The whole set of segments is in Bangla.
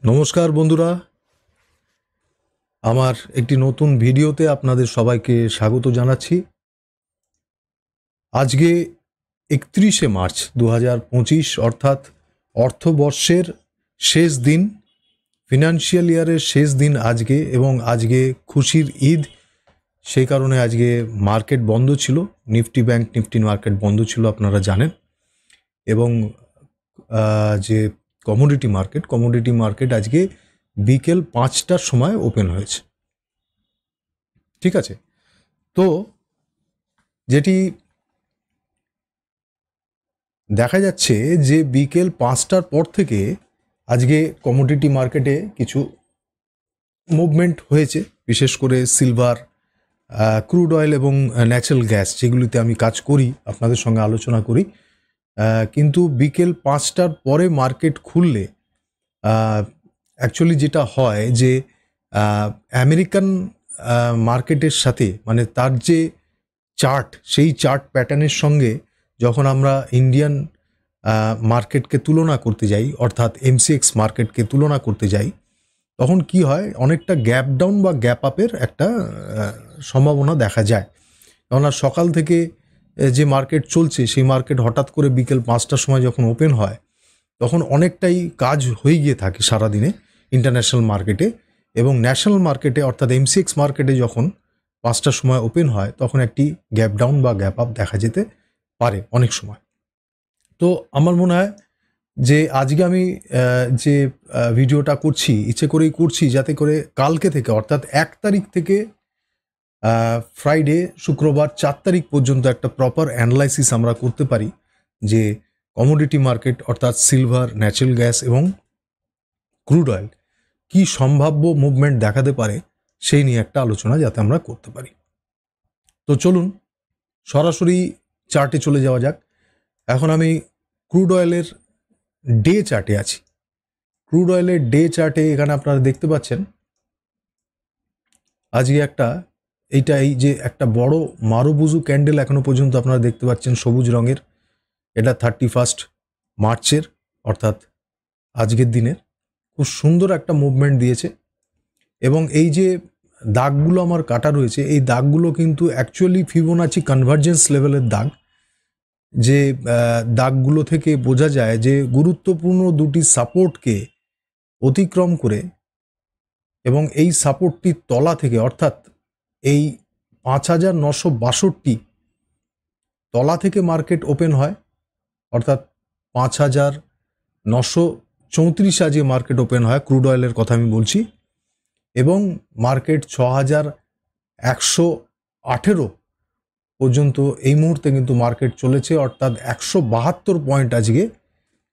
নমস্কার বন্ধুরা, আমার একটি নতুন ভিডিওতে আপনাদের সবাইকে স্বাগত জানাচ্ছি। আজকে 31শে মার্চ 2025 অর্থাৎ অর্থবর্ষের শেষ দিন, ফিনান্সিয়াল ইয়ারের শেষ দিন আজকে, এবং আজকে খুশির ঈদ। সেই কারণে আজকে মার্কেট বন্ধ ছিল, নিফটি ব্যাংক নিফটি মার্কেট বন্ধ ছিল আপনারা জানেন। এবং যে কমোডিটি মার্কেট আজকে বিকেল 5টার সময় ওপেন হয়েছে। ঠিক আছে, তো যেটি দেখা যাচ্ছে যে বিকেল 5টার পর থেকে আজকে কমোডিটি মার্কেটে কিছু মুভমেন্ট হয়েছে, বিশেষ করে সিলভার, ক্রুড অয়েল এবং ন্যাচারাল গ্যাস, যেগুলিতে আমি কাজ করি, আপনাদের সঙ্গে আলোচনা করি। কিন্তু বিকেল 5টার পরে মার্কেট খুললে অ্যাকচুয়ালি যেটা হয় যে আমেরিকান মার্কেটের সাথে, মানে তার যে চার্ট, সেই চার্ট প্যাটার্নের সঙ্গে যখন আমরা ইন্ডিয়ান মার্কেটকে তুলনা করতে যাই, অর্থাৎ এমসিএক্স মার্কেটকে তুলনা করতে যাই, তখন কি হয়, অনেকটা গ্যাপ ডাউন বা গ্যাপ আপের একটা সম্ভাবনা দেখা যায়। কেননা সকাল থেকে যে মার্কেট চলছে, সেই মার্কেট হঠাৎ করে বিকেল 5টার সময় যখন ওপেন হয়, তখন অনেকটাই কাজ হয়ে গিয়ে থাকে সারাদিনে ইন্টারন্যাশনাল মার্কেটে। এবং ন্যাশনাল মার্কেটে অর্থাৎ এমসিএক্স মার্কেটে যখন 5টার সময় ওপেন হয়, তখন একটি গ্যাপ ডাউন বা গ্যাপ আপ দেখা যেতে পারে অনেক সময়। তো আমার মনে হয় যে আজকে আমি যে ভিডিওটা করছি, ইচ্ছে করেই করছি যাতে করে কালকে থেকে, অর্থাৎ 1 তারিখ থেকে ফ্রাইডে, শুক্রবার 4 তারিখ পর্যন্ত একটা প্রপার অ্যানালাইসিস আমরা করতে পারি যে কমোডিটি মার্কেট অর্থাৎ সিলভার, ন্যাচারাল গ্যাস এবং ক্রুড অয়েল কি সম্ভাব্য মুভমেন্ট দেখাতে পারে, সেই নিয়ে একটা আলোচনা যাতে আমরা করতে পারি। তো চলুন সরাসরি চার্টে চলে যাওয়া যাক। এখন আমি ক্রুড অয়েলের ডে চার্টে আছি। ক্রুড অয়েলের ডে চার্টে এখানে আপনারা দেখতে পাচ্ছেন আজকে এই যে একটা বড় মারুবুজু ক্যান্ডেল এখনো পর্যন্ত আপনারা দেখতে পাচ্ছেন সবুজ রঙের, এটা 31 মার্চের অর্থাৎ আজকের দিনের খুব সুন্দর একটা মুভমেন্ট দিয়েছে। এবং এই যে দাগগুলো আমার কাটা রয়েছে, এই দাগগুলো কিন্তু অ্যাকচুয়ালি ফিবোনাচি কনভার্জেন্স লেভেলের দাগ। যে দাগগুলো থেকে বোঝা যায় যে গুরুত্বপূর্ণ দুটি সাপোর্টকে অতিক্রম করে এবং এই সাপোর্টটির তলা থেকে, অর্থাৎ এই 5962 তলা থেকে মার্কেট ওপেন হয়, অর্থাৎ 5934 আজকে মার্কেট ওপেন হয়, ক্রুড অয়েলের কথা আমি বলছি। এবং মার্কেট 6118 পর্যন্ত এই মুহূর্তে কিন্তু মার্কেট চলেছে, অর্থাৎ 172 পয়েন্ট আজকে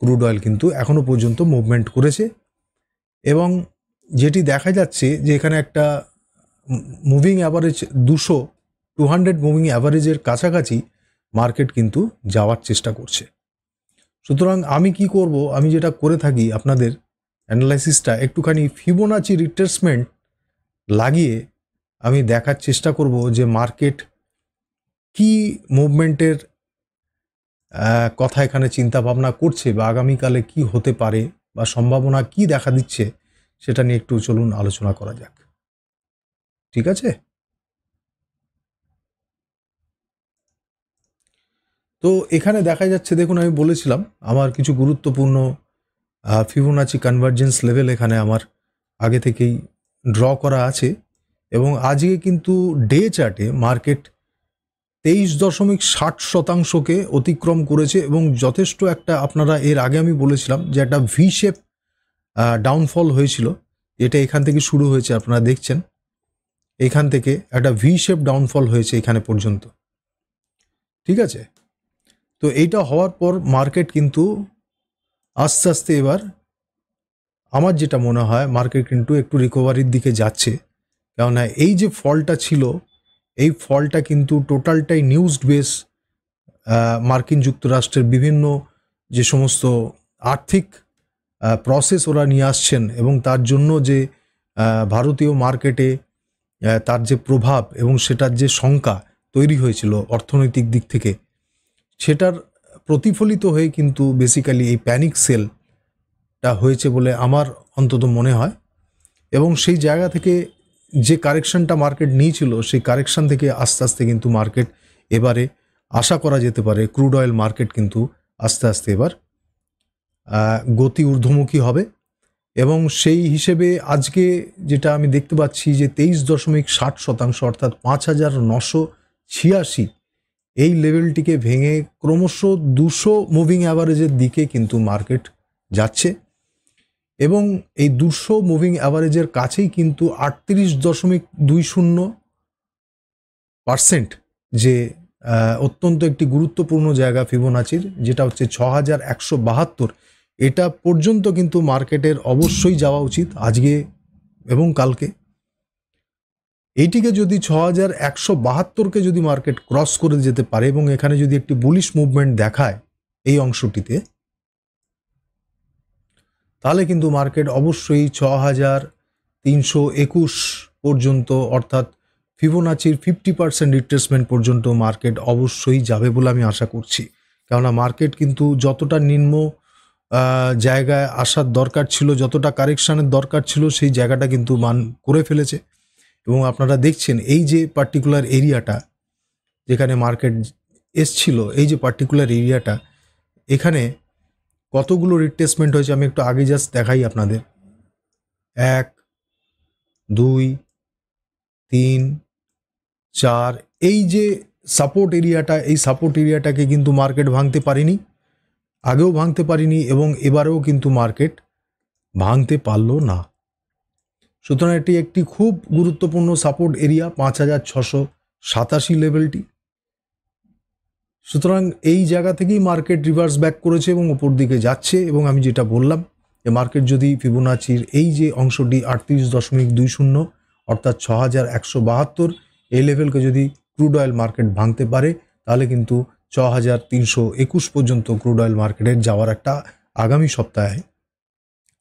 ক্রুড অয়েল কিন্তু এখনো পর্যন্ত মুভমেন্ট করেছে। এবং যেটি দেখা যাচ্ছে যে এখানে একটা মুভিং অ্যাভারেজ 200 মুভিং অ্যাভারেজের কাছাকাছি মার্কেট কিন্তু যাওয়ার চেষ্টা করছে। সুতরাং আমি কি করব, আমি যেটা করে থাকি, আপনাদের অ্যানালাইসিসটা একটুখানি ফিবোনাচি রিট্রেসমেন্ট লাগিয়ে আমি দেখার চেষ্টা করব যে মার্কেট কি মুভমেন্টের কথা এখানে চিন্তা ভাবনা করছে, বা আগামীকালে কি হতে পারে বা সম্ভাবনা কি দেখা দিচ্ছে, সেটা নিয়ে একটু চলুন আলোচনা করা যাক। ঠিক আছে, তো এখানে দেখা যাচ্ছে, দেখুন আমি বলেছিলাম আমার কিছু গুরুত্বপূর্ণ ফিবোনাচি কনভার্জেন্স লেভেল এখানে আমার আগে থেকেই ড্র করা আছে। এবং আজকে কিন্তু ডে চার্টে মার্কেট 23.60%কে অতিক্রম করেছে এবং যথেষ্ট একটা, আপনারা এর আগে আমি বলেছিলাম যে একটা ভি শেপ ডাউনফল হয়েছিল, এটা এখান থেকে শুরু হয়েছে, আপনারা দেখছেন এখান থেকে একটা ভি শেপ ডাউনফল হয়েছে এখানে পর্যন্ত। ঠিক আছে, তো এইটা হওয়ার পর মার্কেট কিন্তু আস্তে আস্তে এবার আমার যেটা মনে হয় মার্কেট কিন্তু একটু রিকভারির দিকে যাচ্ছে। কেননা এই যে ফলটা ছিল, এই ফলটা কিন্তু টোটালটাই নিউজ বেস, মার্কিন যুক্তরাষ্ট্রের বিভিন্ন যে সমস্ত আর্থিক প্রসেস ওরা নিয়ে আসছেন এবং তার জন্য যে ভারতীয় মার্কেটে তার যে প্রভাব এবং সেটার যে শঙ্কা তৈরি হয়েছিল অর্থনৈতিক দিক থেকে, সেটার প্রতিফলিত হয়ে কিন্তু বেসিক্যালি এই প্যানিক সেলটা হয়েছে বলে আমার অন্তত মনে হয়। এবং সেই জায়গা থেকে যে কারেকশনটা মার্কেট নিয়েছিল সেই কারেকশন থেকে আস্তে আস্তে কিন্তু মার্কেট এবারে আশা করা যেতে পারে ক্রুড অয়েল মার্কেট কিন্তু আস্তে আস্তে এবার গতি ঊর্ধ্বমুখী হবে। এবং সেই হিসেবে আজকে যেটা আমি দেখতে পাচ্ছি যে 23.60% অর্থাৎ 5,986 এই লেভেলটিকে ভেঙে ক্রমশ 200 মুভিং অ্যাভারেজের দিকে কিন্তু মার্কেট যাচ্ছে। এবং এই 200 মুভিং অ্যাভারেজের কাছেই কিন্তু 38.20% যে অত্যন্ত একটি গুরুত্বপূর্ণ জায়গা ফিবোনাচির, যেটা হচ্ছে 6,172, এটা পর্যন্ত কিন্তু মার্কেটের অবশ্যই যাওয়া উচিত আজকে এবং কালকে। এইটিকে যদি 6,172কে যদি মার্কেট ক্রস করে যেতে পারে এবং এখানে যদি একটি বুলিশ মুভমেন্ট দেখায় এই অংশটিতে, তাহলে কিন্তু মার্কেট অবশ্যই 6,321 পর্যন্ত অর্থাৎ ফিবোনাচির 50% রিট্রেসমেন্ট পর্যন্ত মার্কেট অবশ্যই যাবে বলে আমি আশা করছি। কেননা মার্কেট কিন্তু যতটা নিম্ন জায়গায় আসার দরকার ছিল, যতটা কারেকশানের দরকার ছিল, সেই জায়গাটা কিন্তু মান করে ফেলেছে। এবং আপনারা দেখছেন এই যে পার্টিকুলার এরিয়াটা যেখানে মার্কেট এসছিল, এই যে পার্টিকুলার এরিয়াটা, এখানে কতগুলো রিট্রেসমেন্ট হয়েছে আমি একটু আগে জাস্ট দেখাই আপনাদের। 1, 2, 3, 4, এই যে সাপোর্ট এরিয়াটা, এই সাপোর্ট এরিয়াটাকে কিন্তু মার্কেট ভাঙতে পারেনি, আগেও ভাঙতে পারিনি এবং এবারেও কিন্তু মার্কেট ভাঙতে পারলো না। সুতরাং এটি একটি খুব গুরুত্বপূর্ণ সাপোর্ট এরিয়া 5,687 লেভেলটি। সুতরাং এই জায়গা থেকেই মার্কেট রিভার্স ব্যাক করেছে এবং উপর দিকে যাচ্ছে। এবং আমি যেটা বললাম যে মার্কেট যদি ফিবোনাচির এই যে অংশটি 38.20 অর্থাৎ 6,172 এই লেভেলকে যদি ক্রুড অয়েল মার্কেট ভাঙতে পারে, তাহলে কিন্তু 6,321 পর্যন্ত ক্রুড অয়েল মার্কেটের যাওয়ার একটা আগামী সপ্তাহে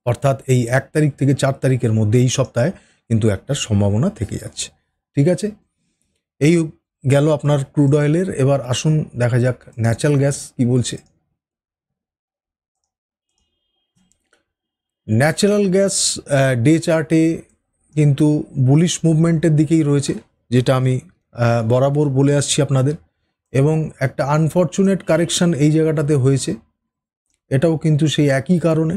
অর্থাৎ এই 1 তারিখ থেকে 4 তারিখের মধ্যে এই সপ্তাহে কিন্তু একটা সম্ভাবনা থেকে যাচ্ছে। ঠিক আছে, এই গেল আপনার ক্রুড অয়েলের। এবার আসুন দেখা যাক ন্যাচারাল গ্যাস কি বলছে। ন্যাচারাল গ্যাস ডে চার্টে কিন্তু বুলিশ মুভমেন্টের দিকেই রয়েছে, যেটা আমি বরাবর বলে আসছি আপনাদের। এবং একটা আনফরচুনেট কারেকশন এই জায়গাটাতে হয়েছে, এটাও কিন্তু সেই একই কারণে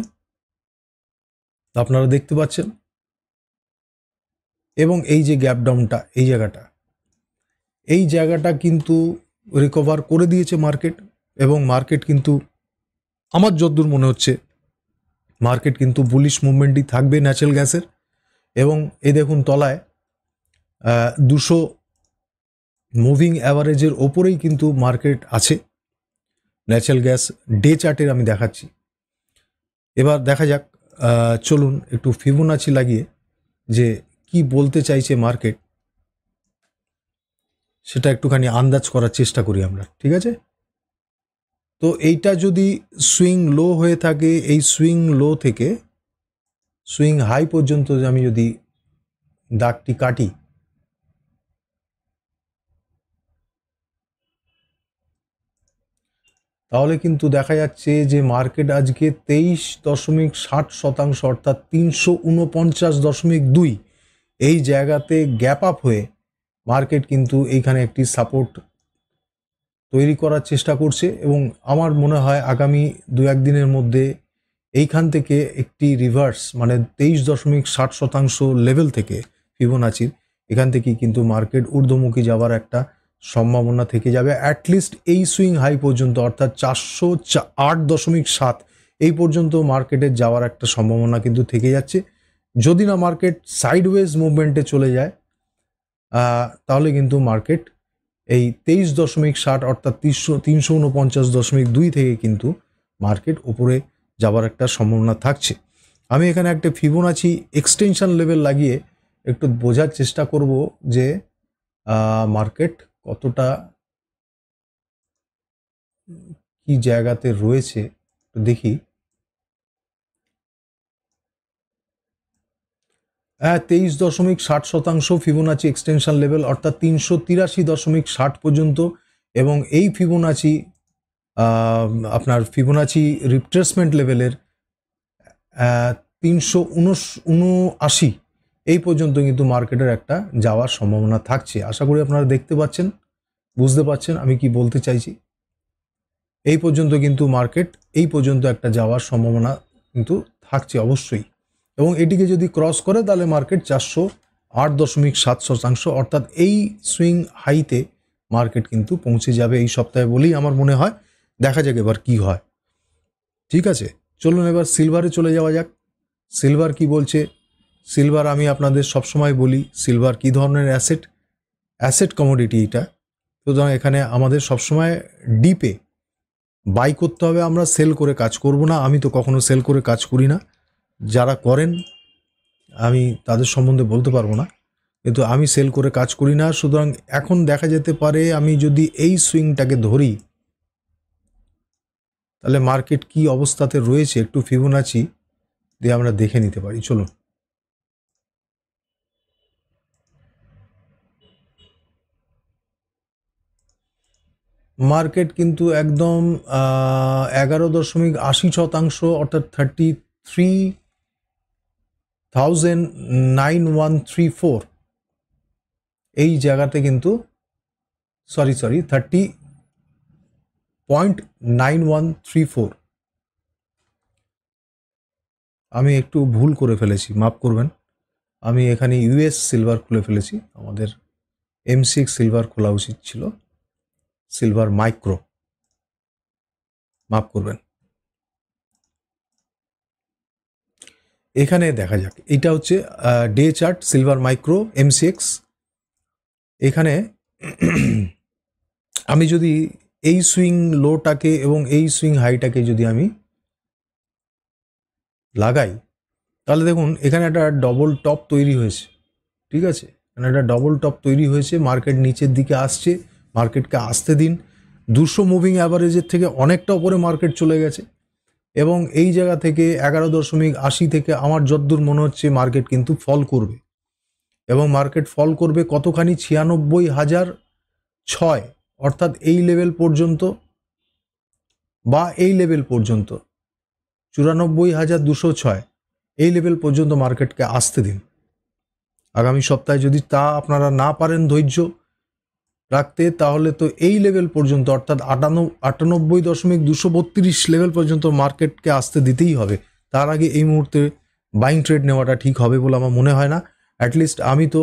আপনারা দেখতে পাচ্ছেন। এবং এই যে গ্যাপ ডাউনটা, এই জায়গাটা কিন্তু রিকভার করে দিয়েছে মার্কেট। এবং মার্কেট কিন্তু আমার যতদূর মনে হচ্ছে মার্কেট কিন্তু বুলিশ মুভমেন্টই থাকবে ন্যাচারাল গ্যাসের। এবং এই দেখুন তলায় 200 মুভিং অ্যাভারেজের ওপরেই কিন্তু মার্কেট আছে ন্যাচারাল গ্যাস ডে চার্টের আমি দেখাচ্ছি। এবার দেখা যাক, চলুন একটু ফিবোনাচি লাগিয়ে যে কি বলতে চাইছে মার্কেট সেটা একটুখানি আন্দাজ করার চেষ্টা করি আমরা। ঠিক আছে, তো এইটা যদি সুইং লো হয়ে থাকে, এই সুইং লো থেকে সুইং হাই পর্যন্ত আমি যদি দাগটি কাটি, তাহলে কিন্তু দেখা যাচ্ছে যে মার্কেট আজকে 23.60% অর্থাৎ 349.2 এই জায়গাতে গ্যাপ আপ হয়ে মার্কেট কিন্তু এইখানে একটি সাপোর্ট তৈরি করার চেষ্টা করছে। এবং আমার মনে হয় আগামী 2-1 দিনের মধ্যে এইখান থেকে একটি রিভার্স, মানে 23.60% লেভেল থেকে ফিবোনাচির এখান থেকেই কিন্তু মার্কেট ঊর্ধ্বমুখী যাওয়ার একটা সম্ভাবনা থেকে যাবে। অ্যাটলিস্ট এই সুইং হাই পর্যন্ত অর্থাৎ 408.7 এই পর্যন্ত মার্কেটের যাওয়ার একটা সম্ভাবনা কিন্তু থেকে যাচ্ছে। যদি না মার্কেট সাইডওয়েজ মুভমেন্টে চলে যায়, তাহলে কিন্তু মার্কেট এই 23.60 অর্থাৎ 349.2 থেকে কিন্তু মার্কেট উপরে যাবার একটা সম্ভাবনা থাকছে। আমি এখানে একটা ফিবোনাচি এক্সটেনশন লেভেল লাগিয়ে একটু বোঝার চেষ্টা করব যে মার্কেট কতটা কি জায়গাতে রয়েছে দেখি। 23.60% ফিবোনাচি এক্সটেনশন লেভেল অর্থাৎ 383.60 পর্যন্ত। এবং এই ফিবোনাচি আপনার ফিবোনাচি রিট্রেসমেন্ট লেভেলের 379 এই পর্যন্ত কিন্তু মার্কেটের একটা যাওয়ার সম্ভাবনা থাকছে। আশা করি আপনারা দেখতে পাচ্ছেন, বুঝতে পারছেন আমি কি বলতে চাইছি। এই পর্যন্ত কিন্তু মার্কেট এই পর্যন্ত একটা যাওয়ার সম্ভাবনা কিন্তু থাকছে অবশ্যই, এবং এটিকে যদি ক্রস করে তাহলে মার্কেট 408.7 অর্থাৎ এই সুইং হাইতে মার্কেট কিন্তু পৌঁছে যাবে এই সপ্তাহে বলেই আমার মনে হয়। দেখা যাক এবার কি হয়। ঠিক আছে, চলুন এবার সিলভারে চলে যাওয়া যাক। সিলভার কি বলছে? সিলভার আমি আপনাদের সবসময় বলি সিলভার কী ধরনের অ্যাসেট কমোডিটি এটা। সুতরাং এখানে আমাদের সবসময় ডিপে বাই করতে হবে, আমরা সেল করে কাজ করব না। আমি তো কখনো সেল করে কাজ করি না, যারা করেন আমি তাদের সম্বন্ধে বলতে পারবো না, কিন্তু আমি সেল করে কাজ করি না। সুতরাং এখন দেখা যেতে পারে আমি যদি এই সুইংটাকে ধরি তাহলে মার্কেট কি অবস্থাতে রয়েছে একটু ফিবোনাচি দিয়ে আমরা দেখে নিতে পারি। চলুন, মার্কেট কিন্তু একদম 11.80% অর্থাৎ 33,9134 এই জায়গাতে কিন্তু সরি 30.9134 আমি একটু ভুল করে ফেলেছি, মাফ করবেন। আমি এখানে ইউএস সিলভার খুলে ফেলেছি, আমাদের M6 সিলভার খোলা উচিত ছিল, সিলভার মাইক্রো, মাফ করবেন। এখানে দেখা যাক, এটা হচ্ছে day chart silver micro M6। এখানে আমি যদি এই সুইং লোটাকে এবং এই সুইং হাইটাকে যদি আমি লাগাই তাহলে দেখুন এখানে একটা ডবল টপ তৈরি হয়েছে। ঠিক আছে, এখানে একটা ডবল টপ তৈরি হয়েছে, মার্কেট নিচের দিকে আসছে, মার্কেটকে আসতে দিন। 200 মুভিং অ্যাভারেজের থেকে অনেকটা উপরে মার্কেট চলে গেছে, এবং এই জায়গা থেকে 11.80 থেকে আমার যদ্দূর মনে হচ্ছে মার্কেট কিন্তু ফল করবে, এবং মার্কেট ফল করবে কতখানি 96,006 অর্থাৎ এই লেভেল পর্যন্ত, বা এই লেভেল পর্যন্ত 94,206 এই লেভেল পর্যন্ত মার্কেটকে আসতে দিন। আগামী সপ্তাহে যদি তা আপনারা না পারেন ধৈর্য রাখতে, তাহলে তো এই লেভেল পর্যন্ত অর্থাৎ 98.232 লেভেল পর্যন্ত মার্কেটকে আসতে দিতেই হবে। তার আগে এই মুহূর্তে বাইং ট্রেড নেওয়াটা ঠিক হবে বলে আমার মনে হয় না। অ্যাটলিস্ট আমি তো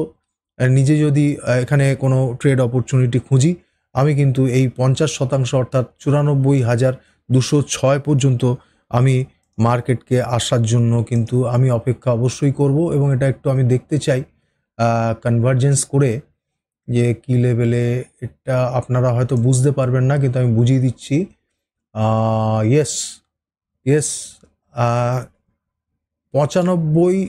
নিজে যদি এখানে কোনো ট্রেড অপরচুনিটি খুঁজি, আমি কিন্তু এই 50% অর্থাৎ 94,206 পর্যন্ত আমি মার্কেটকে আসার জন্য কিন্তু আমি অপেক্ষা অবশ্যই করব, এবং এটা একটু আমি দেখতে চাই কনভার্জেন্স করে যে কি লেভেলে। এটা আপনারা হয়তো বুঝতে পারবেন না, কিন্তু আমি বুঝিয়ে দিচ্ছি। ইয়েস 95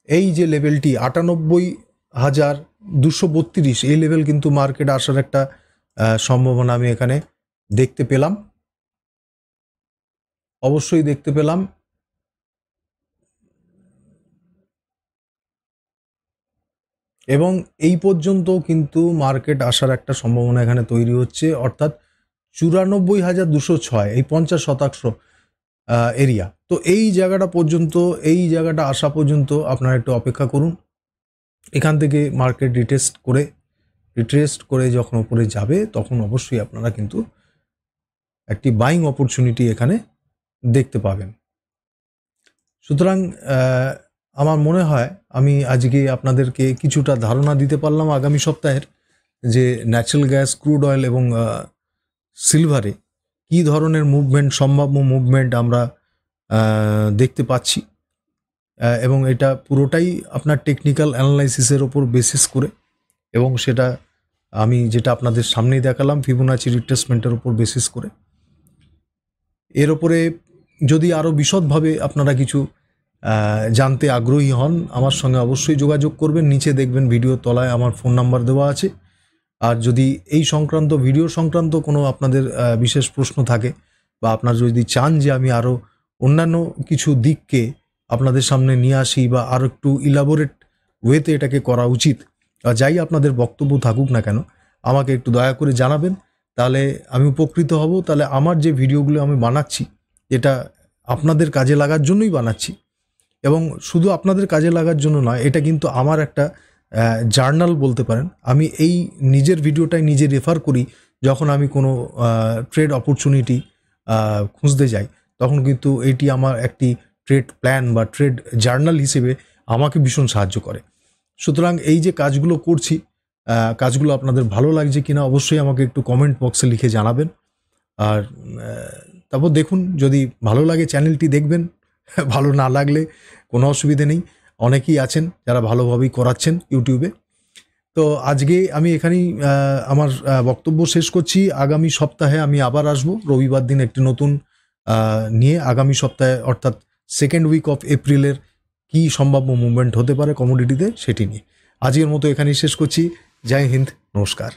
এই যে লেভেলটি 98,232 এই লেভেল কিন্তু মার্কেট আসার একটা সম্ভাবনা আমি এখানে দেখতে পেলাম, অবশ্যই দেখতে পেলাম। এবং এই পর্যন্ত কিন্তু মার্কেট আসার একটা সম্ভাবনা এখানে তৈরি হচ্ছে, অর্থাৎ 94,206 এই 50% এরিয়া। তো এই জায়গাটা পর্যন্ত, এই জায়গাটা আসা পর্যন্ত আপনারা একটু অপেক্ষা করুন। এখান থেকে মার্কেট রিট্রেস্ট করে যখন উপরে যাবে তখন অবশ্যই আপনারা কিন্তু একটি বাইং অপরচুনিটি এখানে দেখতে পাবেন। সুতরাং আমার মনে হয় আমি আজকে আপনাদেরকে কিছুটা ধারণা দিতে পারলাম আগামী সপ্তাহের, যে ন্যাচারাল গ্যাস, ক্রুড অয়েল এবং সিলভারে কী ধরনের মুভমেন্ট, সম্ভাব্য মুভমেন্ট আমরা দেখতে পাচ্ছি, এবং এটা পুরোটাই আপনার টেকনিক্যাল অ্যানালাইসিসের ওপর বেসিস করে, এবং সেটা আমি যেটা আপনাদের সামনেই দেখালাম ফিবোনাচি রিট্রেসমেন্টের ওপর বেসিস করে। এর ওপরে যদি আরও বিশদভাবে আপনারা কিছু জানতে আগ্রহী হন, আমার সঙ্গে অবশ্যই যোগাযোগ করবেন। নিচে দেখবেন ভিডিও তলায় আমার ফোন নাম্বার দেওয়া আছে। আর যদি এই সংক্রান্ত ভিডিও সংক্রান্ত কোনো আপনাদের বিশেষ প্রশ্ন থাকে, বা আপনারা যদি চান যে আমি আরও অন্যান্য কিছু দিককে আপনাদের সামনে নিয়ে আসি, বা আরও একটু ইলাবোরেট ওয়েতে এটাকে করা উচিত, যাই আপনাদের বক্তব্য থাকুক না কেন, আমাকে একটু দয়া করে জানাবেন, তাহলে আমি উপকৃত হব। তাহলে আমার যে ভিডিওগুলো আমি বানাচ্ছি এটা আপনাদের কাজে লাগার জন্যই বানাচ্ছি, এবং শুধু আপনাদের কাজে লাগার জন্য নয়, এটা কিন্তু আমার একটা জার্নাল বলতে পারেন। আমি এই নিজের ভিডিওটাই নিজে রেফার করি যখন আমি কোনো ট্রেড অপরচুনিটি খুঁজতে যাই, তখন কিন্তু এটি আমার একটি ট্রেড প্ল্যান বা ট্রেড জার্নাল হিসেবে আমাকে ভীষণ সাহায্য করে। সুতরাং এই যে কাজগুলো করছি, কাজগুলো আপনাদের ভালো লাগছে কিনা অবশ্যই আমাকে একটু কমেন্ট বক্সে লিখে জানাবেন। আর তারপর দেখুন, যদি ভালো লাগে চ্যানেলটি দেখবেন, ভালো না লাগলে কোনো অসুবিধে নেই, অনেকেই আছেন যারা ভালোভাবেই করাচ্ছেন ইউটিউবে। তো আজকে আমি এখানেই আমার বক্তব্য শেষ করছি। আগামী সপ্তাহে আমি আবার আসব রবিবার দিন একটি নতুন নিয়ে। আগামী সপ্তাহে অর্থাৎ সেকেন্ড উইক অফ এপ্রিলের কী সম্ভাব্য মুভমেন্ট হতে পারে কমোডিটিতে সেটি নিয়ে। আজকের মতো এখানেই শেষ করছি। জয় হিন্দ, নমস্কার।